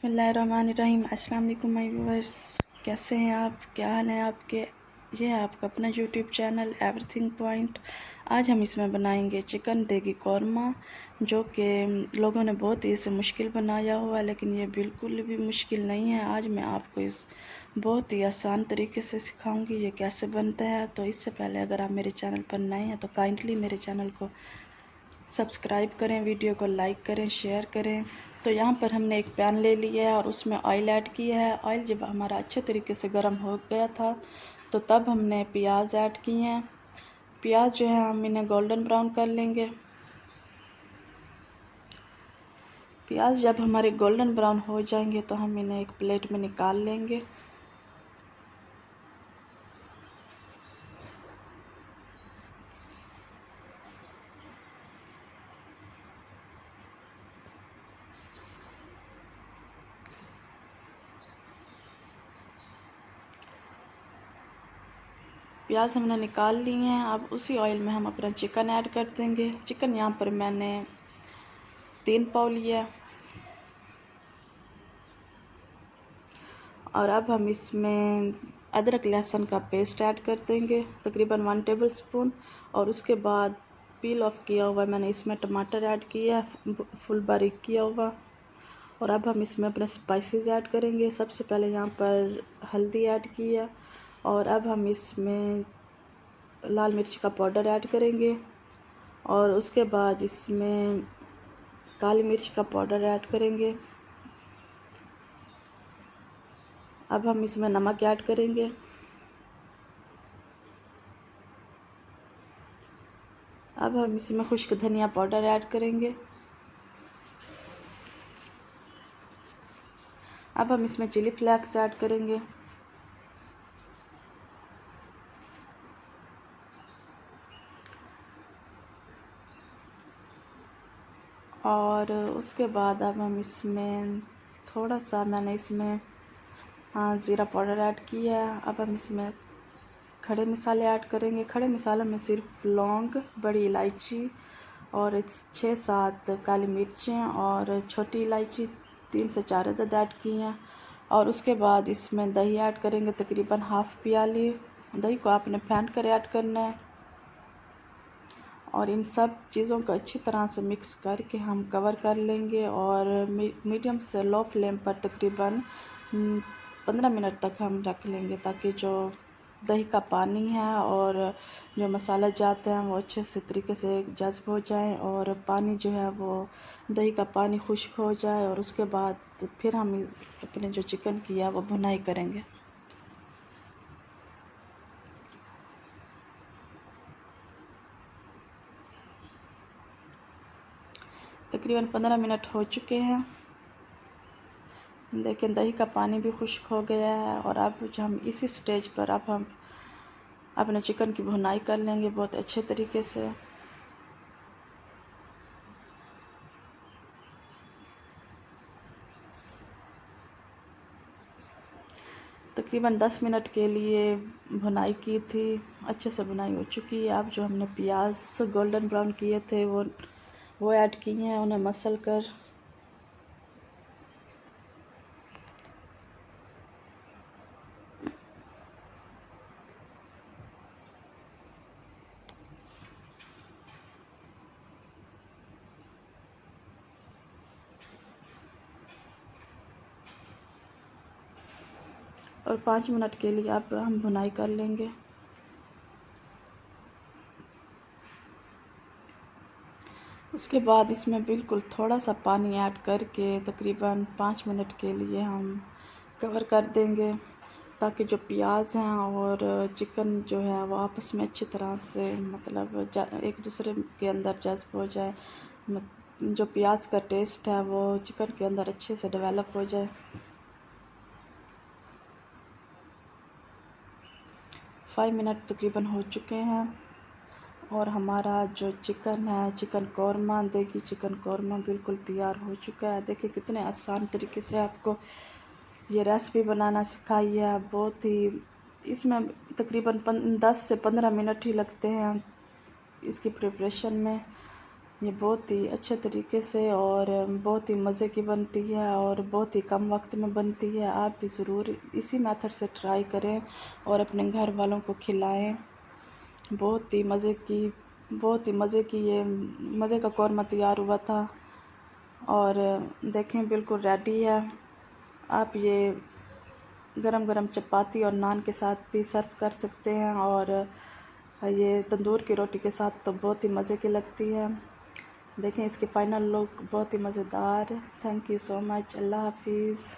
बिस्मिल्लाहिर्रहमानिर्रहीम। अस्सलाम वालेकुम माय व्यूअर्स, कैसे हैं आप? क्या हाल है आपके? ये है आपका अपना यूट्यूब चैनल एवरीथिंग पॉइंट। आज हम इसमें बनाएंगे चिकन देगी कौरमा, जो कि लोगों ने बहुत ही इसे मुश्किल बनाया हुआ है, लेकिन ये बिल्कुल भी मुश्किल नहीं है। आज मैं आपको इस बहुत ही आसान तरीके से सिखाऊंगी ये कैसे बनता है। तो इससे पहले अगर आप मेरे चैनल पर नए हैं तो काइंडली मेरे चैनल को सब्सक्राइब करें, वीडियो को लाइक करें, शेयर करें। तो यहाँ पर हमने एक पैन ले लिया है और उसमें ऑयल ऐड किया है। ऑयल जब हमारा अच्छे तरीके से गर्म हो गया था तो तब हमने प्याज ऐड किए हैं। प्याज जो है हम इन्हें गोल्डन ब्राउन कर लेंगे। प्याज जब हमारे गोल्डन ब्राउन हो जाएंगे तो हम इन्हें एक प्लेट में निकाल लेंगे। प्याज हमने निकाल लिए हैं। अब उसी ऑयल में हम अपना चिकन ऐड कर देंगे। चिकन यहाँ पर मैंने 3 पाव लिया है। और अब हम इसमें अदरक लहसुन का पेस्ट ऐड कर देंगे, तकरीबन 1 टेबलस्पून। और उसके बाद पील ऑफ किया हुआ मैंने इसमें टमाटर ऐड किया है, फुल बारीक किया हुआ। और अब हम इसमें अपने स्पाइसेस ऐड करेंगे। सबसे पहले यहाँ पर हल्दी ऐड की है। और अब हम इसमें लाल मिर्च का पाउडर ऐड करेंगे। और उसके बाद इसमें काली मिर्च का पाउडर ऐड करेंगे। अब हम इसमें नमक ऐड करेंगे। अब हम इसमें खुश्क धनिया पाउडर ऐड करेंगे। अब हम इसमें चिली फ्लेक्स ऐड करेंगे। और उसके बाद अब हम इसमें थोड़ा सा मैंने इसमें ज़ीरा पाउडर ऐड किया है। अब हम इसमें खड़े मसाले ऐड करेंगे। खड़े मसालों में सिर्फ लौंग, बड़ी इलायची और 6-7 काली मिर्चें और छोटी इलायची 3 से 4 अदद ऐड की हैं। और उसके बाद इसमें दही ऐड करेंगे, तकरीबन हाफ़ प्याली। दही को आपने फेंट कर ऐड करना है। और इन सब चीज़ों को अच्छी तरह से मिक्स करके हम कवर कर लेंगे और मीडियम से लो फ्लेम पर तकरीबन 15 मिनट तक हम रख लेंगे, ताकि जो दही का पानी है और जो मसाला जाते हैं वो अच्छे से तरीके से जज़्ब हो जाए और पानी जो है वो दही का पानी खुश्क हो जाए। और उसके बाद फिर हम अपने जो चिकन की है वो भुनाई करेंगे। तकरीबन 15 मिनट हो चुके हैं। लेकिन दही का पानी भी खुश्क हो गया है। और अब जो हम इसी स्टेज पर अब हम अपने चिकन की भुनाई कर लेंगे बहुत अच्छे तरीके से। तकरीबन 10 मिनट के लिए भुनाई की थी, अच्छे से भुनाई हो चुकी है। अब जो हमने प्याज गोल्डन ब्राउन किए थे वो ऐड किए हैं, उन्हें मसल कर। और 5 मिनट के लिए अब हम भुनाई कर लेंगे। उसके बाद इसमें बिल्कुल थोड़ा सा पानी ऐड करके तकरीबन 5 मिनट के लिए हम कवर कर देंगे, ताकि जो प्याज हैं और चिकन जो है वो आपस में अच्छी तरह से मतलब एक दूसरे के अंदर जज़्ब हो जाए। जो प्याज का टेस्ट है वो चिकन के अंदर अच्छे से डेवलप हो जाए। 5 मिनट तकरीबन हो चुके हैं और हमारा जो चिकन है, चिकन कौरमा देगी चिकन कौरमा बिल्कुल तैयार हो चुका है। देखिए कितने आसान तरीके से आपको ये रेसिपी बनाना सिखाई है। बहुत ही इसमें तकरीबन 10 से 15 मिनट ही लगते हैं इसकी प्रिपरेशन में। ये बहुत ही अच्छे तरीके से और बहुत ही मज़े की बनती है और बहुत ही कम वक्त में बनती है। आप भी ज़रूर इसी मेथड से ट्राई करें और अपने घर वालों को खिलाएं। बहुत ही मज़े की ये मज़े का कौरमा तैयार हुआ था और देखें बिल्कुल रेडी है। आप ये गरम गरम चपाती और नान के साथ भी सर्व कर सकते हैं और ये तंदूर की रोटी के साथ तो बहुत ही मज़े की लगती है। देखें इसके फाइनल लुक बहुत ही मज़ेदार। Thank you so much. अल्लाह हाफिज़।